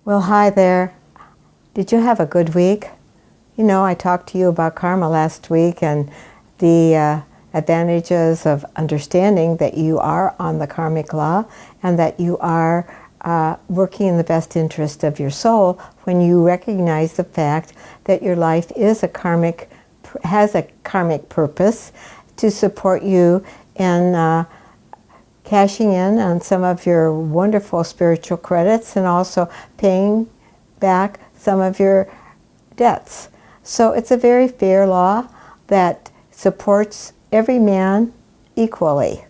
Well, hi there. Did you have a good week? You know, I talked to you about karma last week and the advantages of understanding that you are on the karmic law and that you are working in the best interest of your soul when you recognize the fact that your life is has a karmic purpose to support you in cashing in on some of your wonderful spiritual credits and also paying back some of your debts. So it's a very fair law that supports every man equally.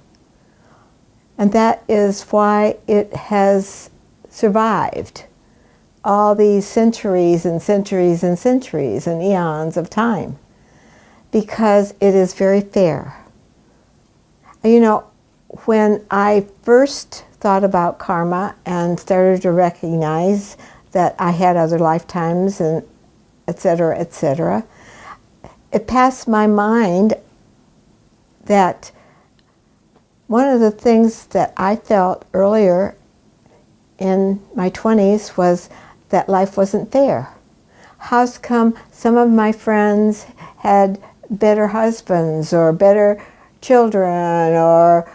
And that is why it has survived all these centuries and centuries and centuries and eons of time, because it is very fair. You know, when I first thought about karma and started to recognize that I had other lifetimes and et cetera, it passed my mind that one of the things that I felt earlier in my 20s was that life wasn't fair. How's come some of my friends had better husbands or better children or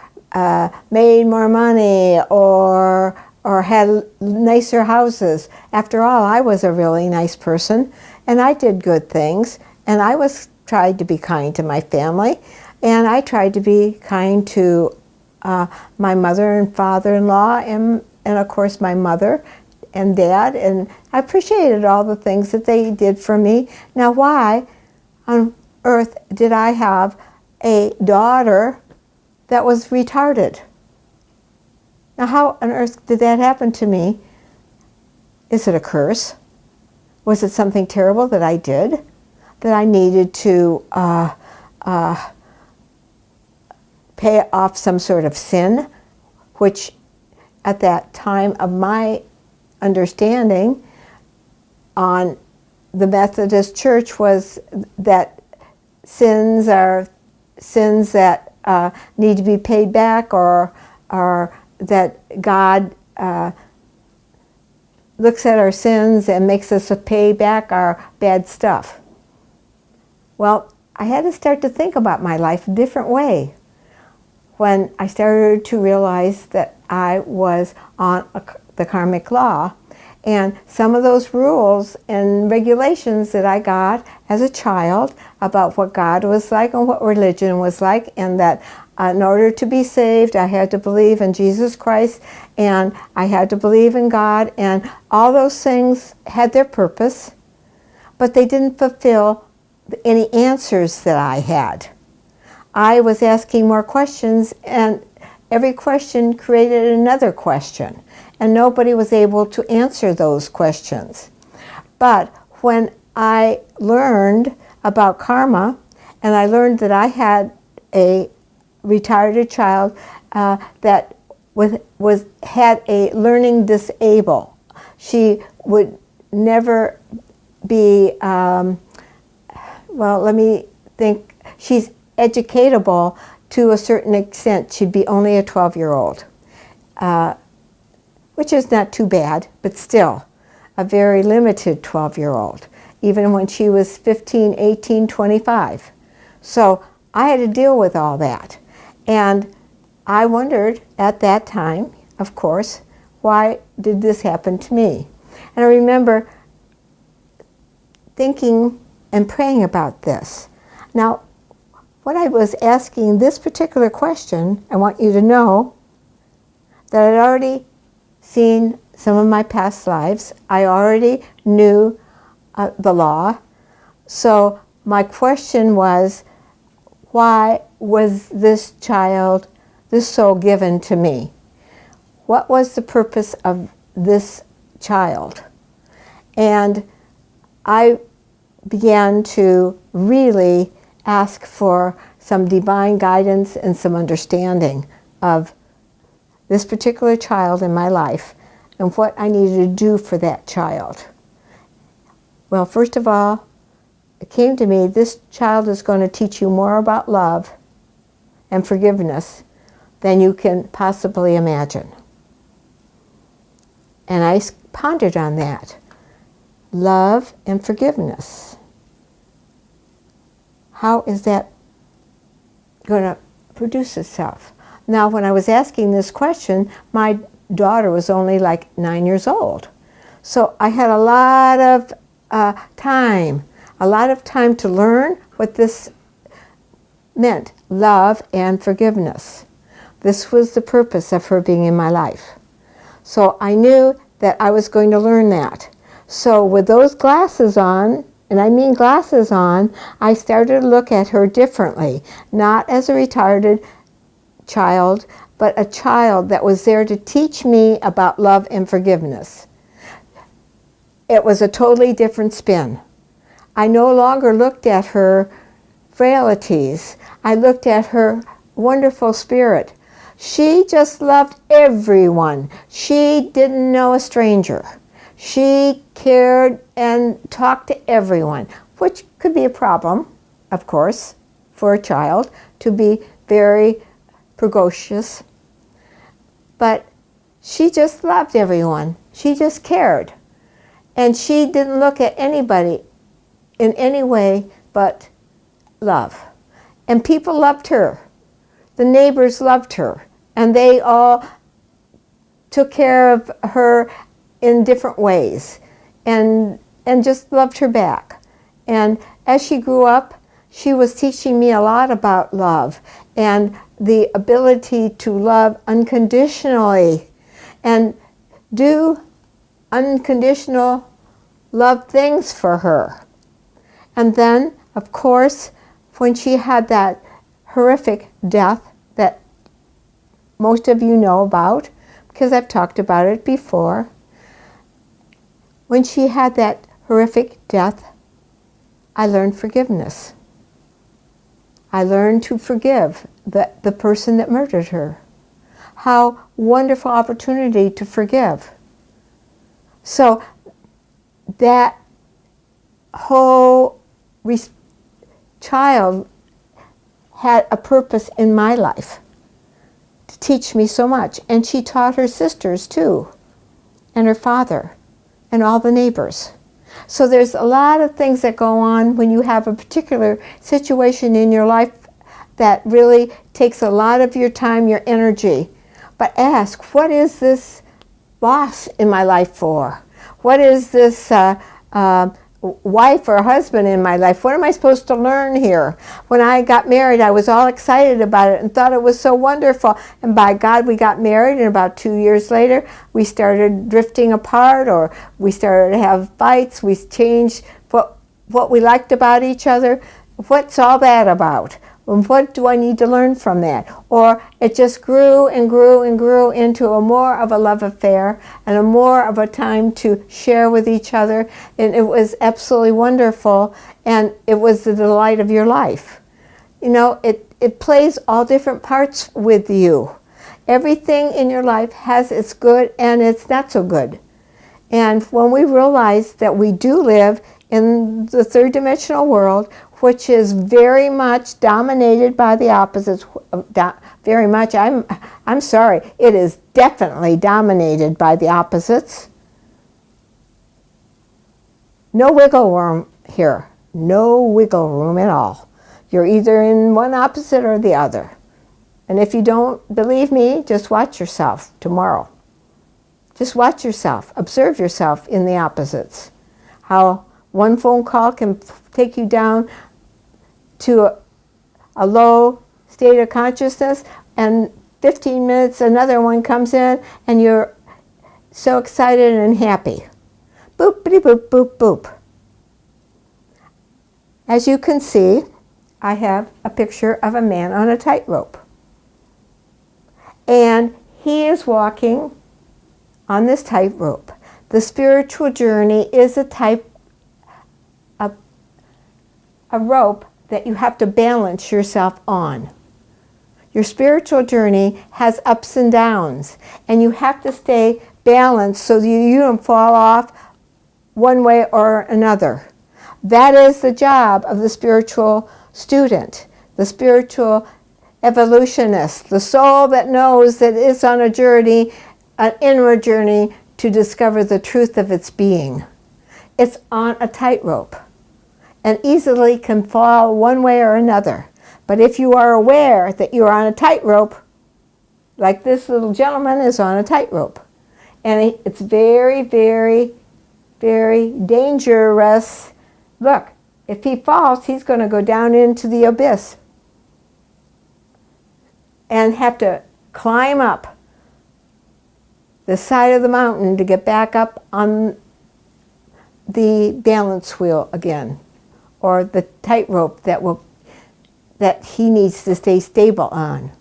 made more money or had nicer houses? After all, I was a really nice person and I did good things, and I tried to be kind to my family, and I tried to be kind to my mother and father-in-law and of course my mother and dad, and I appreciated all the things that they did for me. Now, why on earth did I have a daughter that was retarded? Now, how on earth did that happen to me? Is it a curse? Was it something terrible that I did, that I needed to pay off some sort of sin, which at that time of my understanding on the Methodist Church was that sins are sins that need to be paid back, or that God looks at our sins and makes us pay back our bad stuff. Well, I had to start to think about my life a different way when I started to realize that I was on the karmic law, and some of those rules and regulations that I got as a child about what God was like and what religion was like, and that in order to be saved I had to believe in Jesus Christ and I had to believe in God, and all those things had their purpose, but they didn't fulfill any answers that I had. I was asking more questions, and every question created another question, and nobody was able to answer those questions. But when I learned about karma, and I learned that I had a retarded child that had a learning disable. She would never be, well, let me think, she's educatable to a certain extent. She'd be only a 12-year-old, which is not too bad, but still a very limited 12-year-old, even when she was 15, 18, 25. So I had to deal with all that. And I wondered at that time, of course, why did this happen to me? And I remember thinking and praying about this. Now, when I was asking this particular question, I want you to know that I'd already seen some of my past lives. I already knew the law. So my question was, why was this child, this soul given to me? What was the purpose of this child? And I began to really ask for some divine guidance and some understanding of this particular child in my life and what I needed to do for that child. Well, first of all, it came to me, this child is going to teach you more about love and forgiveness than you can possibly imagine. And I pondered on that. Love and forgiveness. How is that going to produce itself? Now, when I was asking this question, my daughter was only like 9 years old. So I had a lot of time to learn what this meant, love and forgiveness. This was the purpose of her being in my life. So I knew that I was going to learn that. So with those glasses on, and I mean glasses on, I started to look at her differently, not as a retarded child, but a child that was there to teach me about love and forgiveness. It was a totally different spin. I no longer looked at her frailties. I looked at her wonderful spirit. She just loved everyone. She didn't know a stranger. She cared and talked to everyone, which could be a problem, of course, for a child to be very precocious. But she just loved everyone. She just cared. And she didn't look at anybody in any way but love. And people loved her. The neighbors loved her. And they all took care of her in different ways and just loved her back. And as she grew up, she was teaching me a lot about love and the ability to love unconditionally and do unconditional love things for her. And then, of course, when she had that horrific death that most of you know about, because I've talked about it before, when she had that horrific death, I learned forgiveness. I learned to forgive the person that murdered her. How wonderful opportunity to forgive. So that whole child had a purpose in my life to teach me so much. And she taught her sisters too, and her father, and all the neighbors. So there's a lot of things that go on when you have a particular situation in your life that really takes a lot of your time, your energy. But ask, what is this boss in my life for? What is this wife or husband in my life? What am I supposed to learn here? When I got married, I was all excited about it and thought it was so wonderful. And by God, we got married, and about 2 years later, we started drifting apart, or we started to have fights. We changed what we liked about each other. What's all that about? And what do I need to learn from that? Or it just grew and grew and grew into a more of a love affair and a more of a time to share with each other. And it was absolutely wonderful, and it was the delight of your life. You know, it plays all different parts with you. Everything in your life has its good and its not so good. And when we realize that we do live in the third dimensional world, which is very much dominated by the opposites, very much, I'm sorry, it is definitely dominated by the opposites. No wiggle room here, no wiggle room at all. You're either in one opposite or the other. And if you don't believe me, just watch yourself tomorrow. Just watch yourself, observe yourself in the opposites. How one phone call can take you down to a low state of consciousness, and 15 minutes another one comes in and you're so excited and happy. Boop-bitty boop, boop, boop. As you can see, I have a picture of a man on a tightrope. And he is walking on this tightrope. The spiritual journey is a rope that you have to balance yourself on. Your spiritual journey has ups and downs, and you have to stay balanced so that you don't fall off one way or another. That is the job of the spiritual student, the spiritual evolutionist, the soul that knows that it's on a journey, an inward journey to discover the truth of its being. It's on a tightrope and easily can fall one way or another. But if you are aware that you're on a tightrope, like this little gentleman is on a tightrope, and it's very, very, very dangerous. Look, if he falls, he's going to go down into the abyss and have to climb up the side of the mountain to get back up on the balance wheel again, or the tightrope that he needs to stay stable on.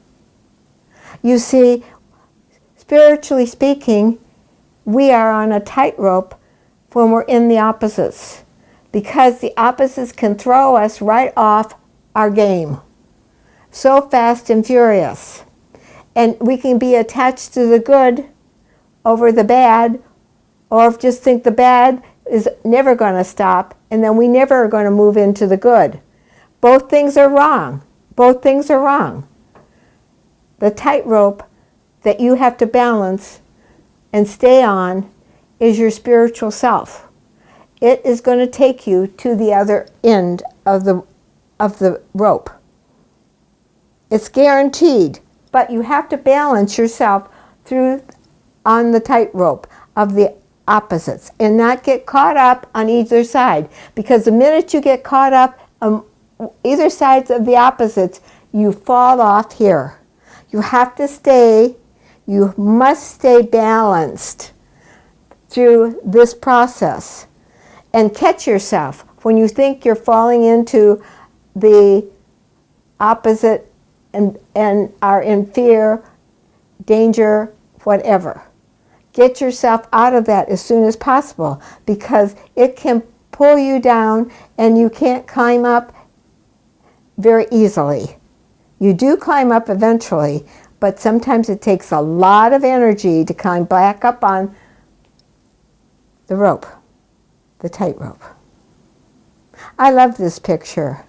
You see, spiritually speaking, we are on a tightrope when we're in the opposites, because the opposites can throw us right off our game so fast and furious. And we can be attached to the good over the bad, or just think the bad is never going to stop, and then we never are going to move into the good. Both things are wrong. Both things are wrong. The tightrope that you have to balance and stay on is your spiritual self. It is going to take you to the other end of the rope. It's guaranteed, but you have to balance yourself through on the tightrope of the opposites and not get caught up on either side, because the minute you get caught up on either sides of the opposites, you fall off here. You have to stay, you must stay balanced through this process and catch yourself when you think you're falling into the opposite and are in fear, danger, whatever. Get yourself out of that as soon as possible, because it can pull you down and you can't climb up very easily. You do climb up eventually, but sometimes it takes a lot of energy to climb back up on the rope, the tightrope. I love this picture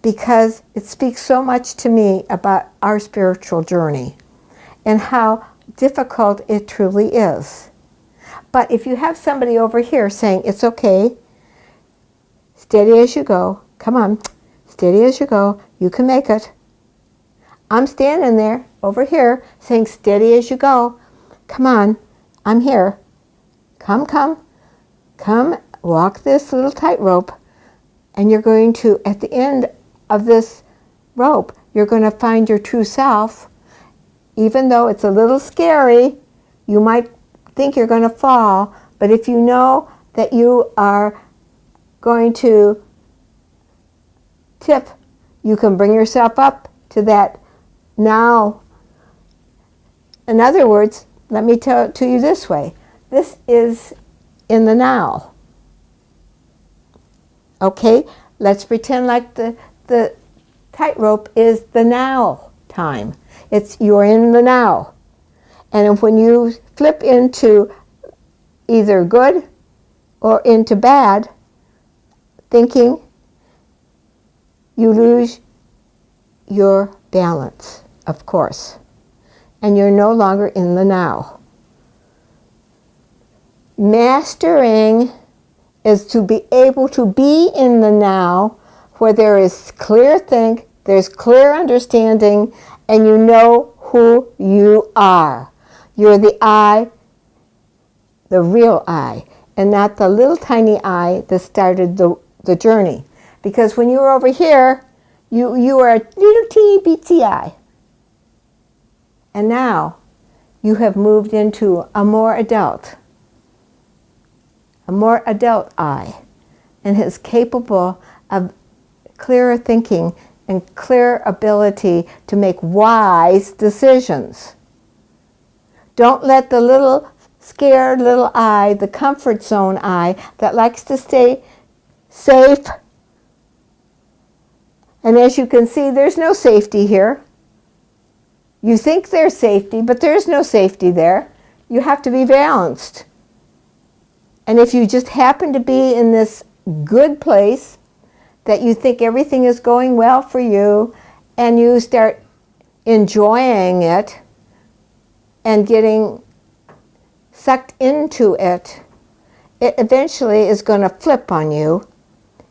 because it speaks so much to me about our spiritual journey and how difficult it truly is. But if you have somebody over here saying, it's okay, steady as you go, come on, steady as you go, you can make it. I'm standing there over here saying, steady as you go, come on, I'm here. Come, walk this little tightrope, and you're going to, at the end of this rope, you're going to find your true self. Even though it's a little scary, you might think you're going to fall, but if you know that you are going to tip, you can bring yourself up to that now. In other words, let me tell it to you this way. This is in the now. Okay, let's pretend like the tightrope is the now time. You're in the now. And when you flip into either good or into bad thinking, you lose your balance, of course. And you're no longer in the now. Mastering is to be able to be in the now, where there is clear think, there's clear understanding, and you know who you are. You're the I, the real I, and not the little tiny I that started the journey. Because when you were over here, you were a little teeny beatsy I. And now you have moved into a more adult I, and is capable of clearer thinking and clear ability to make wise decisions. Don't let the little scared little I, the comfort zone I, that likes to stay safe. And as you can see, there's no safety here. You think there's safety, but there's no safety there. You have to be balanced. And if you just happen to be in this good place, that you think everything is going well for you, and you start enjoying it and getting sucked into it, it eventually is going to flip on you,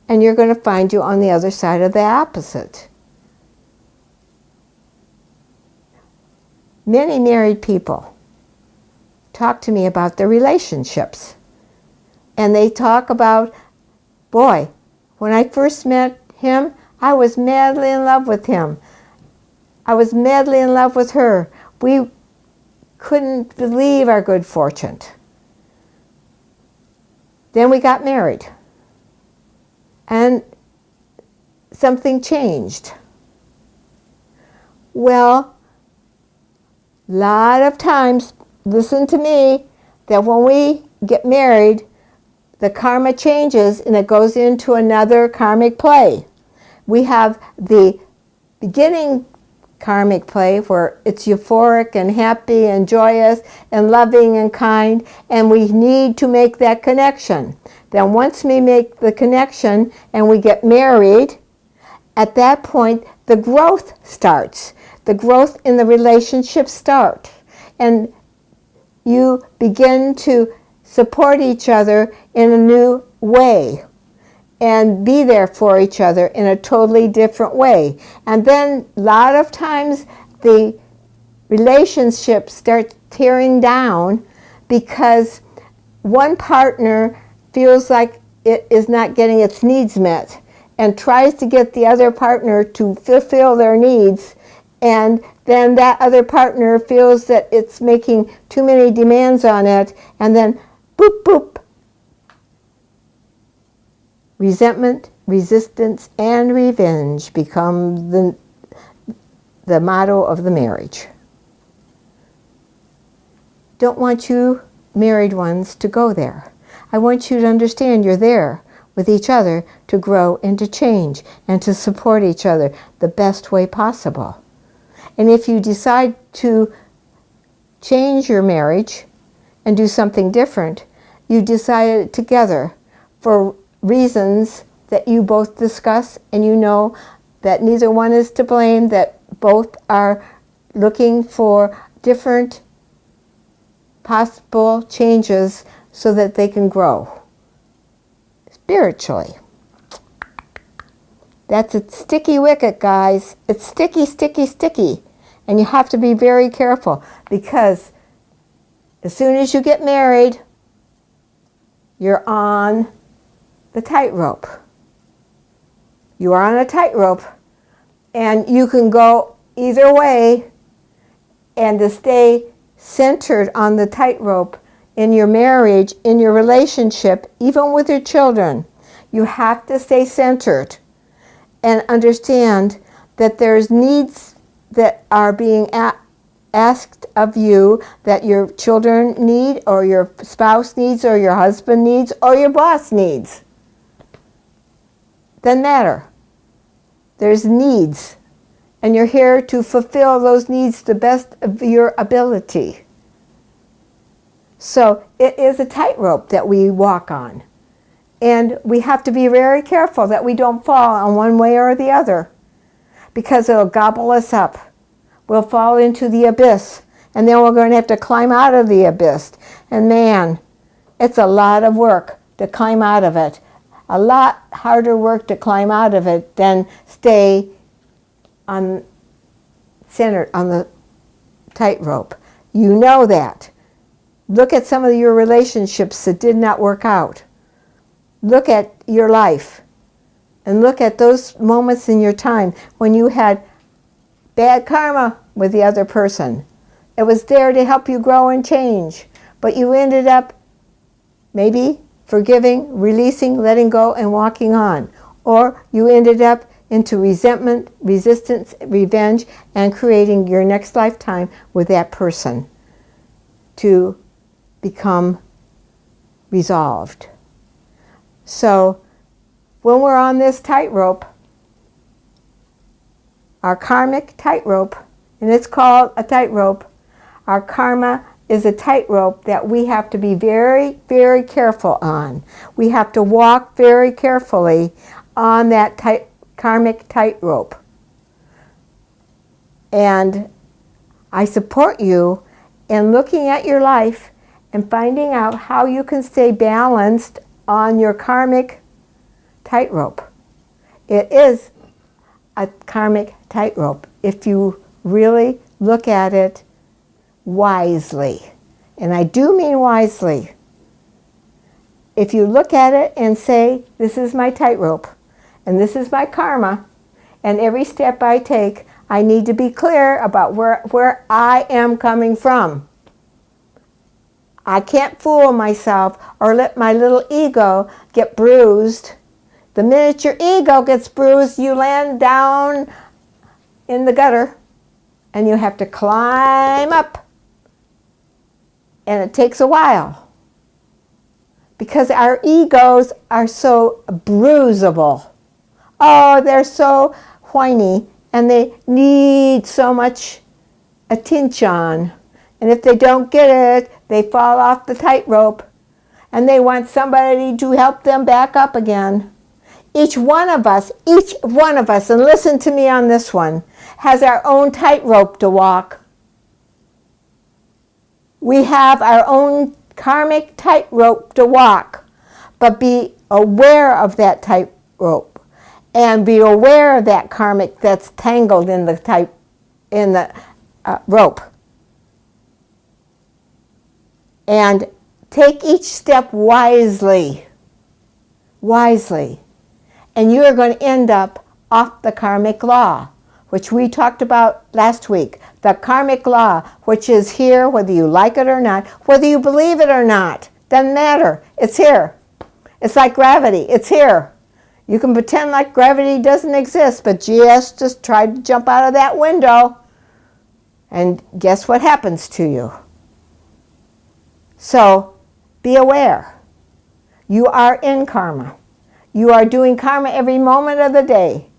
and you're going to find you on the other side of the opposite. Many married people talk to me about their relationships. And they talk about, boy, when I first met him, I was madly in love with him. I was madly in love with her. We couldn't believe our good fortune. Then we got married. And something changed. Well, a lot of times, listen to me, that when we get married, the karma changes and it goes into another karmic play. We have the beginning karmic play where it's euphoric and happy and joyous and loving and kind, and we need to make that connection. Then once we make the connection and we get married, at that point the growth starts. The growth in the relationship starts. And you begin to support each other in a new way and be there for each other in a totally different way. And then a lot of times the relationships start tearing down because one partner feels like it is not getting its needs met and tries to get the other partner to fulfill their needs, and then that other partner feels that it's making too many demands on it, and then boop, boop. Resentment, resistance, and revenge become the motto of the marriage. Don't want you married ones to go there. I want you to understand you're there with each other to grow and to change and to support each other the best way possible. And if you decide to change your marriage and do something different, you decide it together for reasons that you both discuss, and you know that neither one is to blame, that both are looking for different possible changes so that they can grow spiritually. That's a sticky wicket, guys. It's sticky, sticky, sticky. And you have to be very careful, because as soon as you get married, you're on the tightrope. You are on a tightrope, and you can go either way, and to stay centered on the tightrope in your marriage, in your relationship, even with your children, you have to stay centered and understand that there's needs that are being asked of you that your children need, or your spouse needs, or your husband needs, or your boss needs. Doesn't matter. There's needs, and you're here to fulfill those needs to the best of your ability. So it is a tightrope that we walk on. And we have to be very careful that we don't fall on one way or the other, because it'll gobble us up. We'll fall into the abyss, and then we're going to have to climb out of the abyss. And man, it's a lot of work to climb out of it. A lot harder work to climb out of it than stay centered on the tightrope. You know that. Look at some of your relationships that did not work out. Look at your life, and look at those moments in your time when you had bad karma with the other person. It was there to help you grow and change, but you ended up maybe forgiving, releasing, letting go, and walking on. Or you ended up into resentment, resistance, revenge, and creating your next lifetime with that person to become resolved. So when we're on this tightrope, our karmic tightrope, and it's called a tightrope, our karma is a tightrope that we have to be very, very careful on. We have to walk very carefully on that karmic tightrope. And I support you in looking at your life and finding out how you can stay balanced on your karmic tightrope. It is a karmic tightrope if you really look at it wisely. And I do mean wisely. If you look at it and say, this is my tightrope, and this is my karma, and every step I take, I need to be clear about where I am coming from. I can't fool myself or let my little ego get bruised. The minute your ego gets bruised, you land down in the gutter and you have to climb up. And it takes a while because our egos are so bruisable. Oh, they're so whiny and they need so much attention. And if they don't get it, they fall off the tightrope and they want somebody to help them back up again. Each one of us, and listen to me on this one, has our own tightrope to walk. We have our own karmic tightrope to walk, but be aware of that tightrope and be aware of that karmic that's tangled in the rope. And take each step wisely. And you are going to end up off the karmic law, which we talked about last week. The karmic law, which is here whether you like it or not, whether you believe it or not. Doesn't matter. It's here. It's like gravity. It's here. You can pretend like gravity doesn't exist, but just tried to jump out of that window. And guess what happens to you? So, be aware. You are in karma. You are doing karma every moment of the day.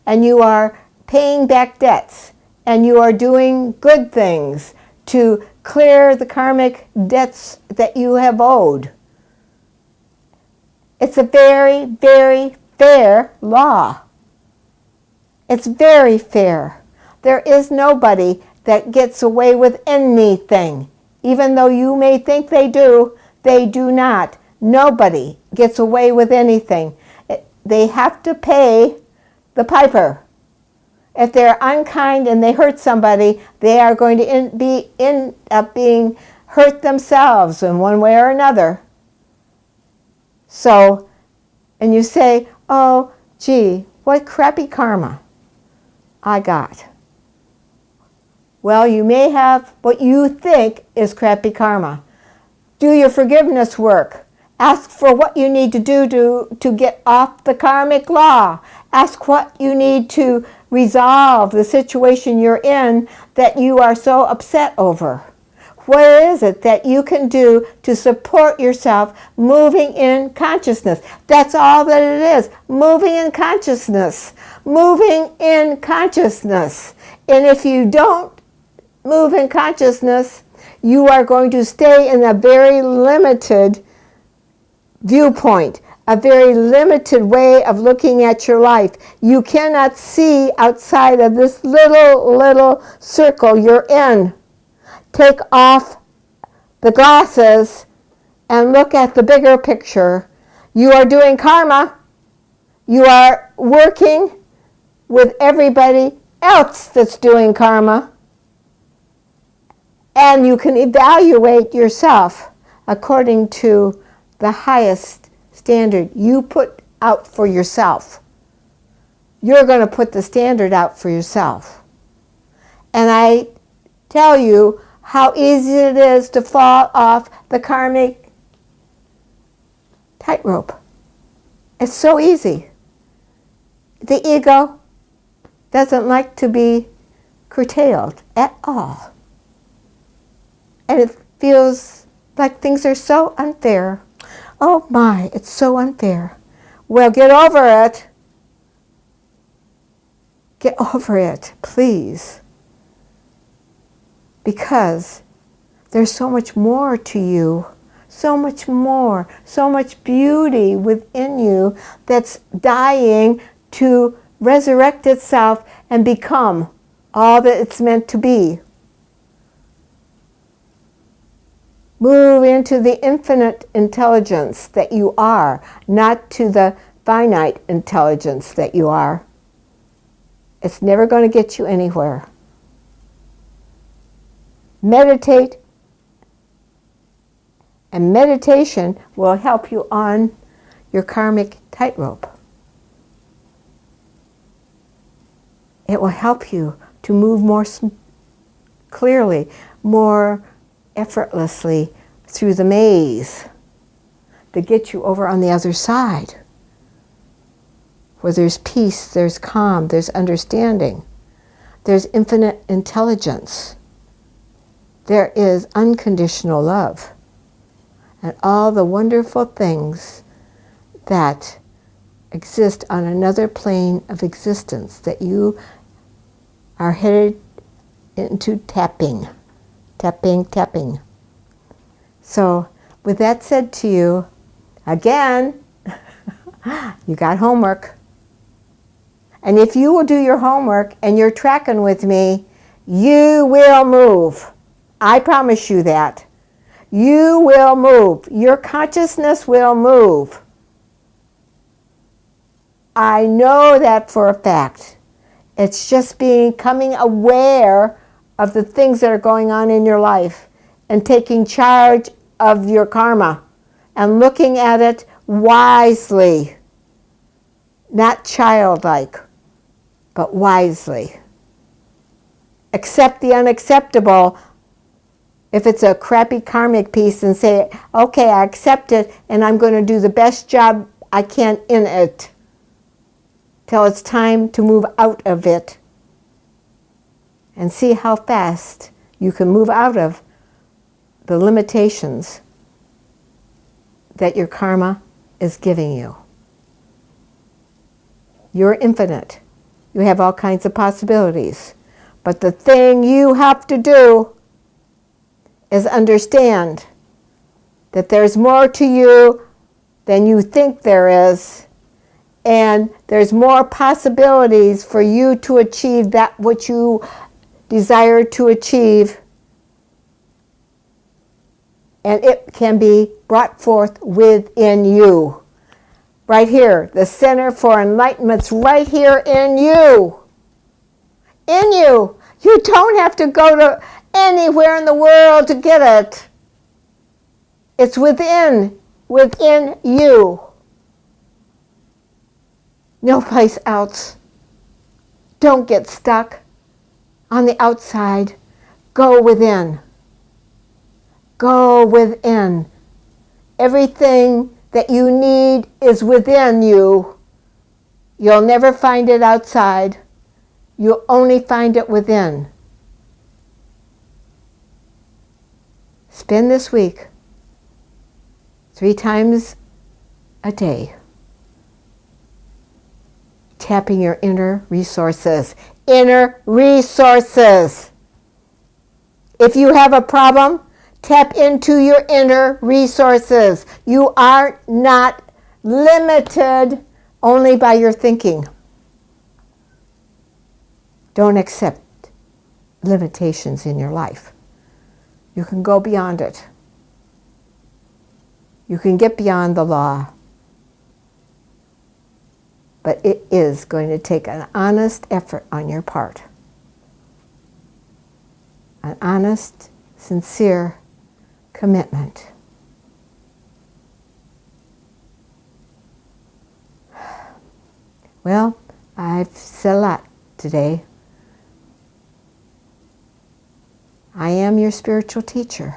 And you are paying back debts. And you are doing good things to clear the karmic debts that you have owed. It's a very, very fair law. It's very fair. There is nobody that gets away with anything. Even though you may think they do not. Nobody gets away with anything. They have to pay the piper. If they're unkind and they hurt somebody, they are going to end up being hurt themselves in one way or another. So, and you say, oh, gee, what crappy karma I got. Well, you may have what you think is crappy karma. Do your forgiveness work. Ask for what you need to do to get off the karmic law. Ask what you need to resolve the situation you're in that you are so upset over. What is it that you can do to support yourself moving in consciousness? That's all that it is. Moving in consciousness. Moving in consciousness. And if you don't move in consciousness, you are going to stay in a very limited viewpoint, a very limited way of looking at your life. You cannot see outside of this little circle you're in. Take off the glasses and look at the bigger picture. You are doing karma. You are working with everybody else that's doing karma. And you can evaluate yourself according to the highest standard you put out for yourself. You're going to put the standard out for yourself. And I tell you how easy it is to fall off the karmic tightrope. It's so easy. The ego doesn't like to be curtailed at all. And it feels like things are so unfair. Oh my, it's so unfair. Well, get over it. Get over it, please. Because there's so much more to you. So much more. So much beauty within you that's dying to resurrect itself and become all that it's meant to be. Move into the infinite intelligence that you are, not to the finite intelligence that you are. It's never going to get you anywhere. Meditate, and meditation will help you on your karmic tightrope. It will help you to move more clearly, more effortlessly through the maze to get you over on the other side, where there's peace, there's calm, there's understanding, there's infinite intelligence, there is unconditional love, and all the wonderful things that exist on another plane of existence that you are headed into tapping. So with that said to you, again, you got homework. And if you will do your homework and you're tracking with me, you will move. I promise you that. You will move. Your consciousness will move. I know that for a fact. It's just becoming aware of the things that are going on in your life and taking charge of your karma and looking at it wisely, not childlike, but wisely. Accept the unacceptable if it's a crappy karmic piece and say, okay, I accept it and I'm going to do the best job I can in it till it's time to move out of it. And see how fast you can move out of the limitations that your karma is giving you. You're infinite. You have all kinds of possibilities. But the thing you have to do is understand that there's more to you than you think there is, and there's more possibilities for you to achieve that which you desire to achieve, and it can be brought forth within you. Right here, the Center for Enlightenment's right here in you. In you. You don't have to go to anywhere in the world to get it. It's within you. No place else. Don't get stuck on the outside. Go within. Go within. Everything that you need is within you. You'll never find it outside. You'll only find it within. Spend this week 3 times a day tapping your inner resources. Inner resources. If you have a problem, tap into your inner resources. You are not limited only by your thinking. Don't accept limitations in your life. You can go beyond it. You can get beyond the law. But it is going to take an honest effort on your part. An honest, sincere commitment. Well, I've said a lot today. I am your spiritual teacher.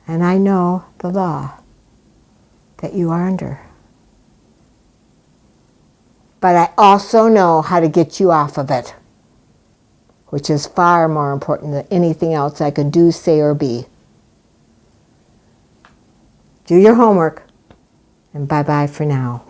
And I know the law that you are under. But I also know how to get you off of it, which is far more important than anything else I could do, say, or be. Do your homework, and bye-bye for now.